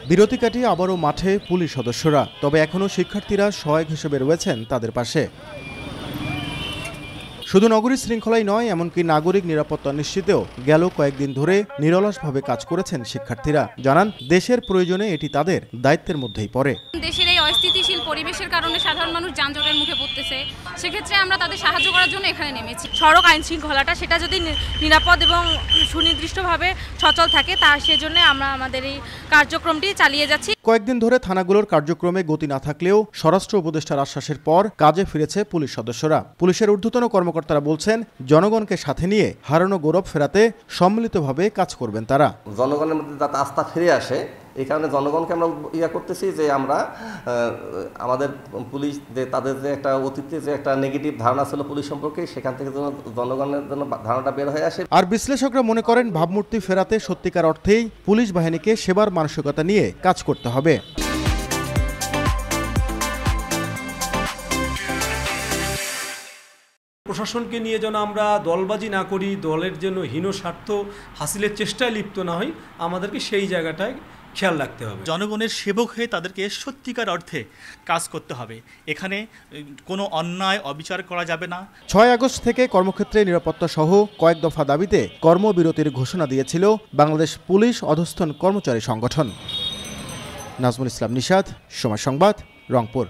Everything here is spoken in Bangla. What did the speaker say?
বিরতি কাটিয়ে আবারও মাঠে পুলিশ সদস্যরা, তবে এখনও শিক্ষার্থীরা সহায়ক হিসেবে রয়েছেন তাদের পাশে। শুধু নগরী শৃঙ্খলাই নয়, এমনকি নাগরিক নিরাপত্তা নিশ্চিতেও গেল কয়েকদিন ধরে নিরলসভাবে কাজ করেছেন শিক্ষার্থীরা। জানান, দেশের প্রয়োজনে এটি তাদের দায়িত্বের মধ্যেই পড়ে। দেশের এই অস্থিতিশীল পরিবেশের কারণে সাধারণ মানুষ যানজটের মুখে পড়তেছে, সেক্ষেত্রে আমরা তাদের সাহায্য করার জন্য এখানে নেমেছি। সড়ক আইন শৃঙ্খলাটা সেটা যদি নিরাপদ এবং সুনির্দিষ্টভাবে সচল থাকে, সেজন্য আমরা আমাদের এই কার্যক্রমটি চালিয়ে যাচ্ছি। কয়েকদিন ধরে থানাগুলোর কার্যক্রমে গতি না থাকলেও স্বরাষ্ট্র উপদেষ্টার আশ্বাসের পর কাজে ফিরেছে পুলিশ সদস্যরা। পুলিশের ঊর্ধ্বতন কর্মকর্তারা বলছেন, জনগণকে সাথে নিয়ে হারানো গৌরব ফেরাতে সম্মিলিতভাবে কাজ করবেন তারা। জনগণের মধ্যে যাতে আস্থা ফিরে আসে, এই কারণে জনগণকে আমরা করতেছি যে আমরা আমাদের পুলিশ যে তাদের যে একটা অতীতে যে একটা নেগেটিভ ধারণা ছিল পুলিশ সম্পর্কে, সেখান থেকে যেন জনগণের জন্য ধারণাটা বের হয়ে আসে। আর বিশ্লেষকরা মনে করেন, ভাবমূর্তি ফেরাতে সত্যিকার অর্থেই পুলিশ বাহিনীকে সেবার মানসিকতা নিয়ে কাজ করতে হবে। প্রশাসনকে নিয়ে যেন আমরা দলবাজি না করি, দলের জন্য হীন স্বার্থ হাসিলের চেষ্টায় লিপ্ত না হই, আমাদেরকে সেই জায়গাটায় খেয়াল রাখতে হবে। জনগণের সেবক হয়ে তাদেরকে সত্যিকার অর্থে কাজ করতে হবে। এখানে কোনো অন্যায় অবিচার করা যাবে না। 6 আগস্ট থেকে কর্মক্ষেত্রে নিরাপত্তা সহ কয়েক দফা দাবিতে কর্মবিরতির ঘোষণা দিয়েছিল বাংলাদেশ পুলিশ অধস্তন কর্মচারী সংগঠন। নাজমুল ইসলাম নিশাদ, সময় সংবাদ, রংপুর।